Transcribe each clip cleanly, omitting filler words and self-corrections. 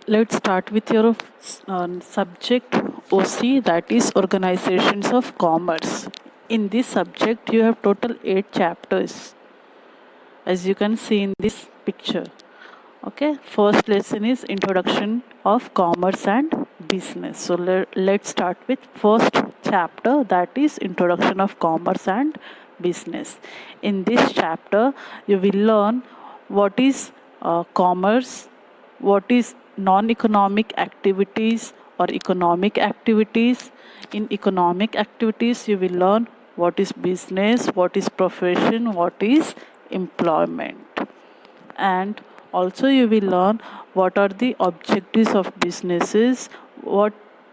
Let's start with your subject OC, that is Organizations of Commerce. In this subject, you have total 8 chapters, as you can see in this picture. Okay, first lesson is Introduction of Commerce and Business. So let's start with first chapter, that is Introduction of Commerce and Business. In this chapter, you will learn what is commerce, what is non-economic activities or economic activities. In economic activities, you will learn what is business, what is profession, what is employment. And also you will learn what are the objectives of businesses, what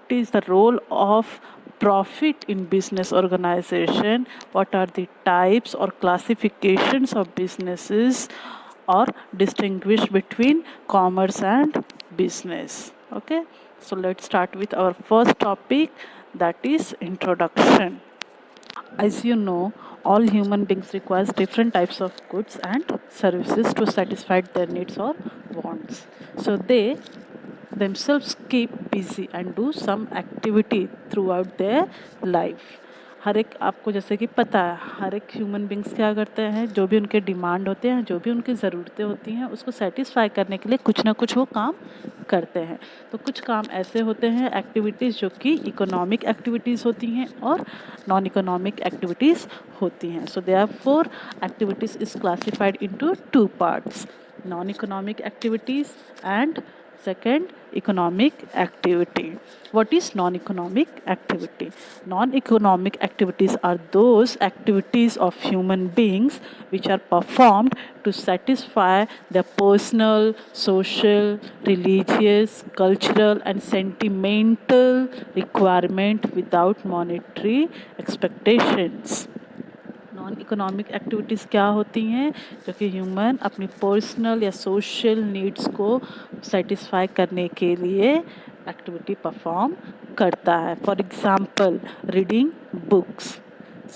is the role of profit in business organization, what are the types or classifications of businesses, or distinguish between commerce and business. Okay, so let's start with our first topic, that is introduction. As you know, all human beings require different types of goods and services to satisfy their needs or wants. So they themselves keep busy and do some activity throughout their life. हर एक आपको जैसे कि पता है, हर एक human beings क्या करते हैं, जो भी उनके डिमांड होते हैं, जो भी उनकी ज़रूरतें होती हैं, उसको सेटिस्फाई करने के लिए कुछ ना कुछ वो काम करते हैं. तो कुछ काम ऐसे होते हैं, एक्टिविटीज़ जो कि इकोनॉमिक एक्टिविटीज़ होती हैं और नॉन इकोनॉमिक एक्टिविटीज़ होती हैं. So they are 4 activities is classified into 2 parts, non economic activities and second, economic activity. What is non-economic activity? Non-economic activities are those activities of human beings which are performed to satisfy their personal, social, religious, cultural and sentimental requirement without monetary expectations. Non economic activities क्या होती हैं, जो कि human अपनी personal या social needs को satisfy करने के लिए एक्टिविटी परफॉर्म करता है. For example, reading books,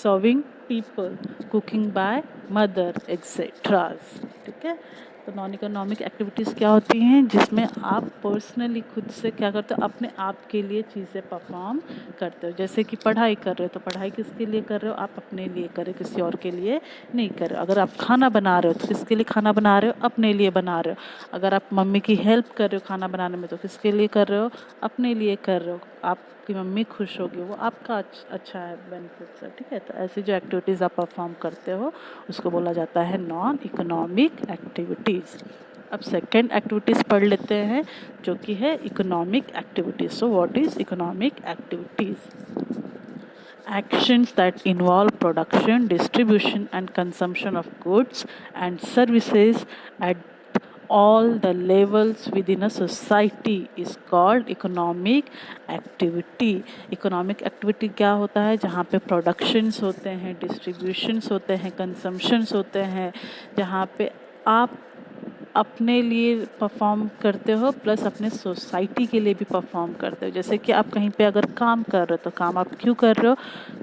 serving people, cooking by mother etcetera. ठीक है, तो नॉन इकोनॉमिक एक्टिविटीज़ क्या होती हैं, जिसमें आप पर्सनली खुद से क्या करते हो, अपने आप के लिए चीज़ें परफॉर्म करते हो. जैसे कि पढ़ाई कर रहे हो, तो पढ़ाई किसके लिए कर रहे हो, आप अपने लिए कर रहे हो, किसी और के लिए नहीं कर रहे हो. अगर आप खाना बना रहे हो तो किसके लिए खाना बना रहे हो, अपने लिए बना रहे हो. अगर आप मम्मी की हेल्प कर रहे हो खाना बनाने में, तो किसके लिए कर रहे हो, अपने लिए कर रहे हो. आपकी मम्मी खुश होगी, वो आपका अच्छा है, बेनिफिट्स है. ठीक है, तो ऐसी जो एक्टिविटीज़ आप परफॉर्म करते हो उसको बोला जाता है नॉन इकोनॉमिक एक्टिविटीज़. अब सेकेंड एक्टिविटीज़ पढ़ लेते हैं, जो कि है economic activities. So what is economic activities? Actions that involve production, distribution and consumption of goods and services at all the levels within a society is called economic activity. Economic activity क्या होता है, जहाँ पे productions होते हैं, distributions होते हैं, consumptions होते हैं, जहाँ पे आप अपने लिए परफॉर्म करते हो प्लस अपने सोसाइटी के लिए भी परफॉर्म करते हो. जैसे कि आप कहीं पे अगर काम कर रहे हो, तो काम आप क्यों कर रहे हो,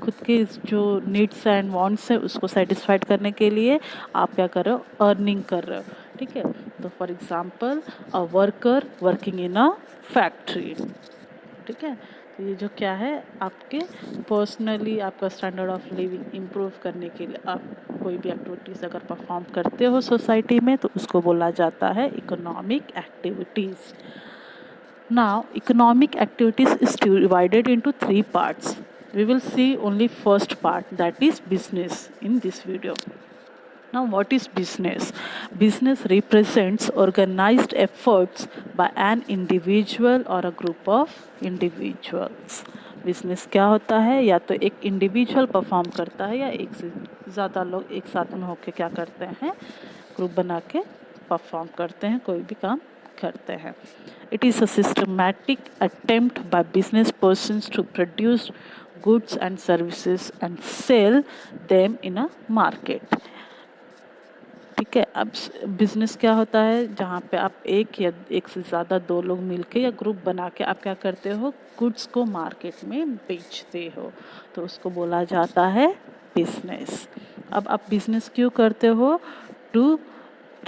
खुद के जो नीड्स एंड वांट्स है उसको सेटिस्फाइड करने के लिए आप क्या कर रहे हो, अर्निंग कर रहे हो. ठीक है, तो for example a worker working in a factory. ठीक है, तो ये जो क्या है, आपके पर्सनली आपका स्टैंडर्ड ऑफ लिविंग इम्प्रूव करने के लिए आप कोई भी एक्टिविटीज़ अगर परफॉर्म करते हो सोसाइटी में, तो उसको बोला जाता है economic activities. Now economic activities is divided into 3 parts. We will see only first part, that is business, in this video. Now, what is business? Business represents organized efforts by an individual or a group of individuals. Business क्या होता है, या तो एक individual perform करता है या एक से ज़्यादा लोग एक साथ में होकर क्या करते हैं, ग्रुप बना के परफॉर्म करते हैं, कोई भी काम करते हैं. It is a systematic attempt by business persons to produce goods and services and sell them in a market. ठीक है, अब बिजनेस क्या होता है, जहाँ पे आप एक या एक से ज़्यादा 2 लोग मिलके या ग्रुप बना के आप क्या करते हो, गुड्स को मार्केट में बेचते हो, तो उसको बोला जाता है बिजनेस. अब आप बिजनेस क्यों करते हो, to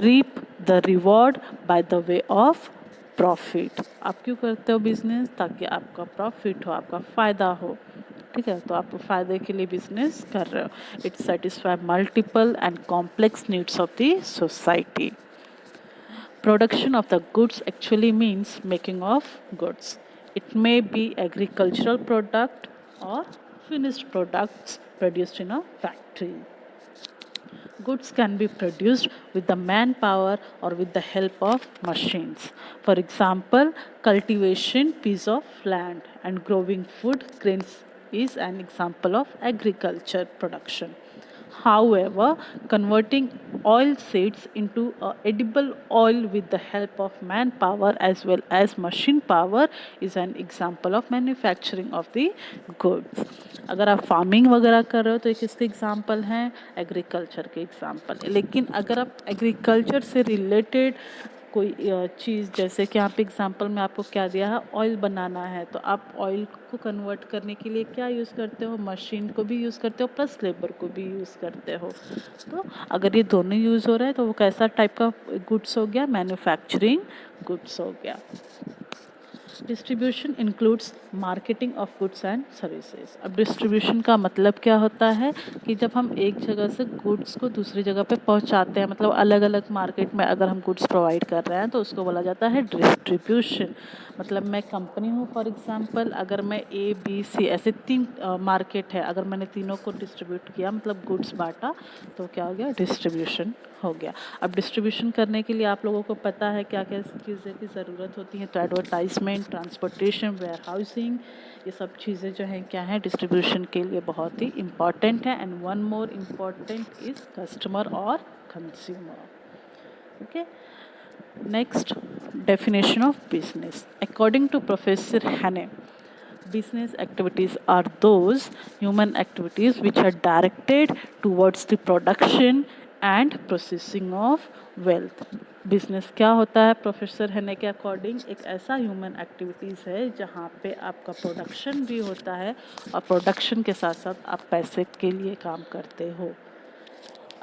reap the reward by the way of profit. आप क्यों करते हो बिजनेस? ताकि आपका प्रॉफिट हो, आपका फ़ायदा हो। ठीक है, तो आप फ़ायदे के लिए बिजनेस कर रहे हो। It satisfy multiple and complex needs of the society. Production of the goods actually means making of goods. It may be agricultural product or finished products produced in a factory. Goods can be produced with the manpower or with the help of machines. For example, cultivation piece of land and growing food grains is an example of agriculture production. However, converting oil seeds into edible oil with the help of manpower as well as machine power is an example of manufacturing of the goods. अगर आप farming वगैरह कर रहे हो तो ये किसके example हैं? एग्रीकल्चर के एग्जाम्पल। लेकिन अगर आप एग्रीकल्चर से रिलेटेड कोई चीज़, जैसे कि यहाँ पे एग्जांपल में आपको क्या दिया है, ऑयल बनाना है, तो आप ऑयल को कन्वर्ट करने के लिए क्या यूज़ करते हो? मशीन को भी यूज़ करते हो प्लस लेबर को भी यूज़ करते हो। तो अगर ये दोनों यूज़ हो रहा है तो वो कैसा टाइप का गुड्स हो गया? मैन्युफैक्चरिंग गुड्स हो गया। Distribution includes marketing of goods and services. अब डिस्ट्रीब्यूशन का मतलब क्या होता है कि जब हम एक जगह से गुड्स को दूसरी जगह पे पहुंचाते हैं, मतलब अलग अलग मार्केट में अगर हम गुड्स प्रोवाइड कर रहे हैं तो उसको बोला जाता है डिस्ट्रीब्यूशन। मतलब मैं कंपनी हूँ फॉर एग्जांपल, अगर मैं ए बी सी ऐसे 3 मार्केट है, अगर मैंने तीनों को डिस्ट्रीब्यूट किया मतलब गुड्स बांटा, तो क्या हो गया? डिस्ट्रीब्यूशन हो गया। अब डिस्ट्रीब्यूशन करने के लिए आप लोगों को पता है क्या क्या चीज़ें की ज़रूरत होती है, तो एडवर्टाइजमेंट, ट्रांसपोर्टेशन, वेयर हाउसिंग, ये सब चीज़ें जो हैं क्या हैं डिस्ट्रीब्यूशन के लिए बहुत ही इम्पॉर्टेंट है। And one more important is customer और consumer. Okay, next, definition of business. According to Professor Hane, business activities are those human activities which are directed towards the production and processing of wealth. Business क्या होता है professor हने के according? एक ऐसा human activities है जहाँ पे आपका प्रोडक्शन भी होता है और प्रोडक्शन के साथ साथ आप पैसे के लिए काम करते हो।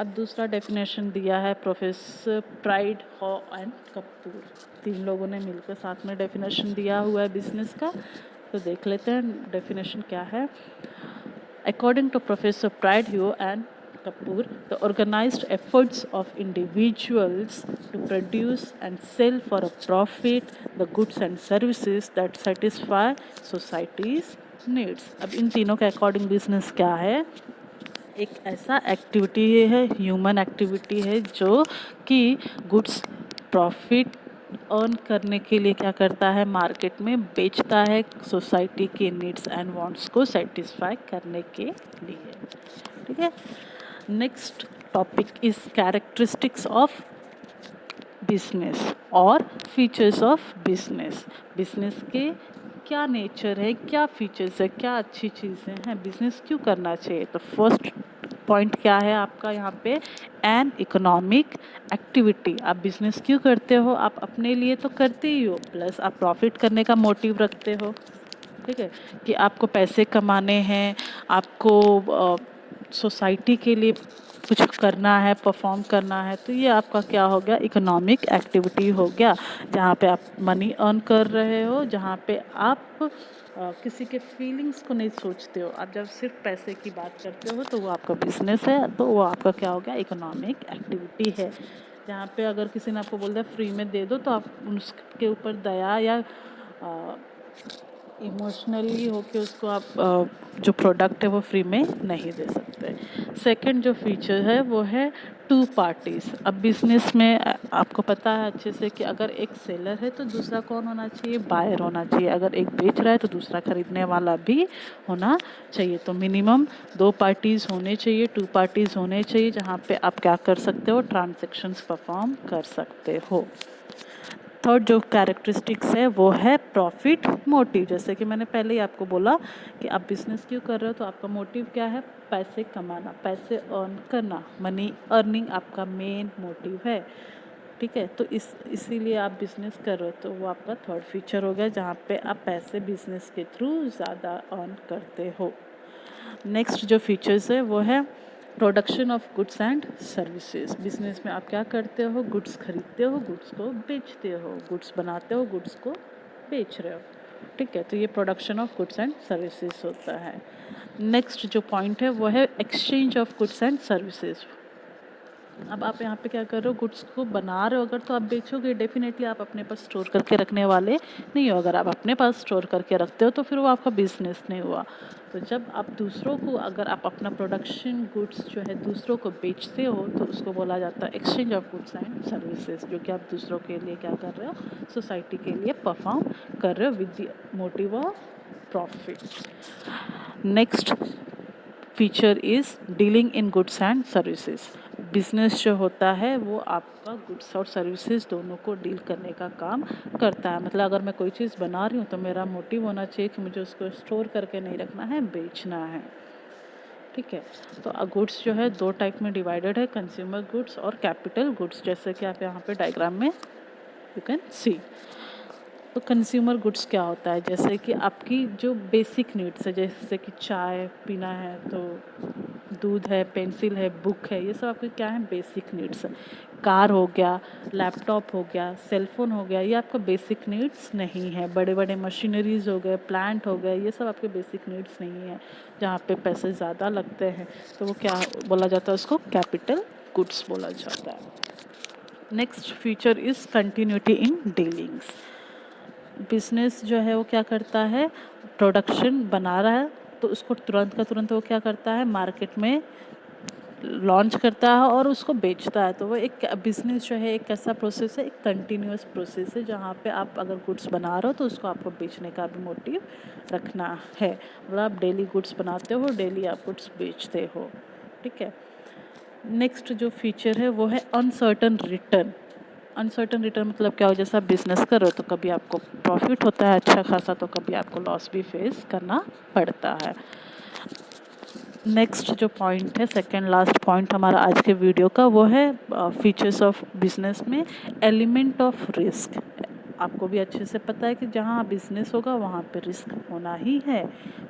अब दूसरा डेफिनेशन दिया है प्रोफेसर प्राइड, हॉ एंड कपूर। 3 लोगों ने मिलकर साथ में डेफिनेशन दिया हुआ है बिजनेस का, तो देख लेते हैं डेफिनेशन क्या है। अकॉर्डिंग टू प्रोफेसर प्राइड, हॉ and Kapoor, the organized efforts of individuals to produce and sell for a profit the goods and services that satisfy society's needs. अब इन तीनों के अकॉर्डिंग बिजनेस क्या है? एक ऐसा एक्टिविटी है, ह्यूमन एक्टिविटी है जो कि गुड्स प्रॉफिट अर्न करने के लिए क्या करता है? मार्केट में बेचता है सोसाइटी के नीड्स एंड वांट्स को सेटिस्फाई करने के लिए। ठीक है, next topic is characteristics of business और फीचर्स ऑफ बिजनेस। बिजनेस के क्या नेचर है, क्या फीचर्स है, क्या अच्छी चीज़ें हैं, बिजनेस क्यों करना चाहिए? तो फर्स्ट पॉइंट क्या है आपका यहाँ पे? An economic activity. आप बिजनेस क्यों करते हो? आप अपने लिए तो करते ही हो, प्लस आप प्रॉफिट करने का मोटिव रखते हो। ठीक है, कि आपको पैसे कमाने हैं, आपको सोसाइटी के लिए कुछ करना है, परफॉर्म करना है, तो ये आपका क्या हो गया? इकोनॉमिक एक्टिविटी हो गया, जहाँ पे आप मनी अर्न कर रहे हो, जहाँ पे आप किसी के फीलिंग्स को नहीं सोचते हो। आप जब सिर्फ पैसे की बात करते हो तो वो आपका बिजनेस है, तो वो आपका क्या हो गया? इकोनॉमिक एक्टिविटी है। जहाँ पे अगर किसी ने आपको बोल दिया फ्री में दे दो, तो आप उसके ऊपर दया या इमोशनली होके उसको आप जो प्रोडक्ट है वो फ्री में नहीं दे सकते। सेकंड जो फीचर है वो है टू पार्टीज़। अब बिजनेस में आपको पता है अच्छे से कि अगर एक सेलर है तो दूसरा कौन होना चाहिए? बायर होना चाहिए। अगर एक बेच रहा है तो दूसरा खरीदने वाला भी होना चाहिए। तो मिनिमम 2 पार्टीज़ होने चाहिए, 2 पार्टीज़ होने चाहिए, जहाँ पे आप क्या कर सकते हो? ट्रांजेक्शन्स परफॉर्म कर सकते हो। थर्ड जो कैरेक्टरिस्टिक्स है वो है प्रॉफिट मोटिव। जैसे कि मैंने पहले ही आपको बोला कि आप बिजनेस क्यों कर रहे हो, तो आपका मोटिव क्या है? पैसे कमाना, पैसे अर्न करना, मनी अर्निंग आपका मेन मोटिव है। ठीक है, तो इसीलिए आप बिजनेस कर रहे हो, तो वो आपका थर्ड फीचर हो गया, जहाँ पे आप पैसे बिजनेस के थ्रू ज़्यादा अर्न करते हो। नेक्स्ट जो फीचर्स है वो है production of goods and services, business में आप क्या करते हो, गुड्स खरीदते हो, गुड्स को बेचते हो, गुड्स बनाते हो, गुड्स को बेच रहे हो, ठीक है। तो ये production of goods and services होता है। नेक्स्ट जो पॉइंट है वो है exchange of goods and services. अब आप यहाँ पे क्या कर रहे हो, गुड्स को बना रहे हो अगर, तो आप बेचोगे, डेफिनेटली आप अपने पास स्टोर करके रखने वाले नहीं हो। अगर आप अपने पास स्टोर करके रखते हो तो फिर वो आपका बिजनेस नहीं हुआ। तो जब आप दूसरों को, अगर आप अपना प्रोडक्शन गुड्स जो है दूसरों को बेचते हो तो उसको बोला जाता है exchange of goods and services, जो कि आप दूसरों के लिए क्या कर रहे हो, सोसाइटी के लिए परफॉर्म कर रहे हो with the motive of profit. Next feature is dealing in goods and services. Business जो होता है वो आपका गुड्स और सर्विसेज दोनों को डील करने का काम करता है। मतलब अगर मैं कोई चीज़ बना रही हूँ तो मेरा मोटिव होना चाहिए कि मुझे उसको स्टोर करके नहीं रखना है, बेचना है, ठीक है। तो गुड्स जो है दो टाइप में डिवाइडेड है, कंज्यूमर गुड्स और कैपिटल गुड्स, जैसे कि आप यहाँ पे डायग्राम में यू कैन सी। तो कंज्यूमर गुड्स क्या होता है, जैसे कि आपकी जो बेसिक नीड्स है, जैसे कि चाय पीना है तो दूध है, पेंसिल है, बुक है, ये सब आपके क्या है, बेसिक नीड्स है। कार हो गया, लैपटॉप हो गया, सेलफोन हो गया, ये आपका बेसिक नीड्स नहीं है। बड़े बड़े मशीनरीज हो गए, प्लांट हो गए, ये सब आपके बेसिक नीड्स नहीं है, जहाँ पे पैसे ज़्यादा लगते हैं, तो वो क्या बोला जाता है, उसको कैपिटल गुड्स बोला जाता है। Next feature is continuity in dealings. Business जो है वो क्या करता है, प्रोडक्शन बना रहा है तो उसको तुरंत का तुरंत वो क्या करता है, मार्केट में लॉन्च करता है और उसको बेचता है। तो वो एक बिज़नेस जो है एक ऐसा प्रोसेस है, एक कंटिन्यूस प्रोसेस है, जहाँ पे आप अगर गुड्स बना रहे हो तो उसको आपको बेचने का भी मोटिव रखना है। मतलब आप डेली गुड्स बनाते हो, डेली आप गुड्स बेचते हो, ठीक है। नेक्स्ट जो फीचर है वो है अनसर्टन रिटर्न। अनसर्टन रिटर्न मतलब क्या हो, जैसे आप बिजनेस करो तो कभी आपको प्रॉफिट होता है अच्छा खासा, तो कभी आपको लॉस भी फेस करना पड़ता है। नेक्स्ट जो पॉइंट है, सेकंड लास्ट पॉइंट हमारा आज के वीडियो का, वो है फीचर्स ऑफ बिजनेस में एलिमेंट ऑफ रिस्क। आपको भी अच्छे से पता है कि जहाँ बिजनेस होगा वहाँ पे रिस्क होना ही है।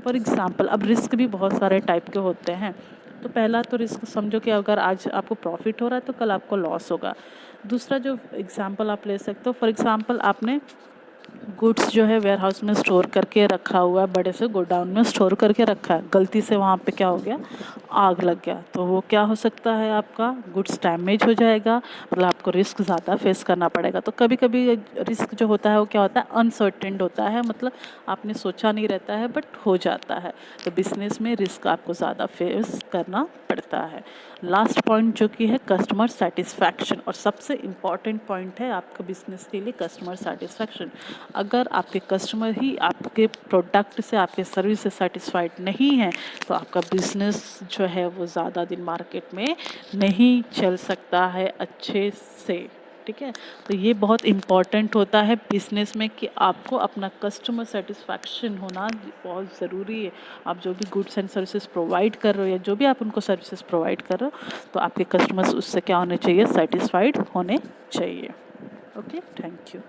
फॉर एग्जांपल, अब रिस्क भी बहुत सारे टाइप के होते हैं। तो पहला तो रिस्क समझो कि अगर आज आपको प्रॉफिट हो रहा है तो कल आपको लॉस होगा। दूसरा जो एग्जांपल आप ले सकते हो, फॉर एग्जांपल आपने गुड्स जो है वेयर हाउस में स्टोर करके रखा हुआ है, बड़े से गोडाउन में स्टोर करके रखा है, गलती से वहाँ पे क्या हो गया, आग लग गया, तो वो क्या हो सकता है, आपका गुड्स डैमेज हो जाएगा, मतलब आपको रिस्क ज़्यादा फेस करना पड़ेगा। तो कभी कभी रिस्क जो होता है वो क्या होता है, अनसर्टेन होता है, मतलब आपने सोचा नहीं रहता है बट हो जाता है। तो बिजनेस में रिस्क आपको ज़्यादा फेस करना पड़ता है। लास्ट पॉइंट जो कि है कस्टमर सेटिस्फैक्शन, और सबसे इम्पॉर्टेंट पॉइंट है आपका बिजनेस के लिए कस्टमर सेटिस्फैक्शन। अगर आपके कस्टमर ही आपके प्रोडक्ट से, आपके सर्विस से सेटिस्फाइड नहीं है तो आपका बिजनेस जो है वो ज़्यादा दिन मार्केट में नहीं चल सकता है अच्छे से, ठीक है। तो ये बहुत इम्पॉर्टेंट होता है बिजनेस में कि आपको अपना कस्टमर सेटिस्फैक्शन होना बहुत ज़रूरी है। आप जो भी गुड्स एंड सर्विसेज प्रोवाइड कर रहे हो या जो भी आप उनको सर्विसेज प्रोवाइड कर रहे हो, तो आपके कस्टमर्स उससे क्या होने चाहिए, सेटिस्फाइड होने चाहिए। Okay, thank you.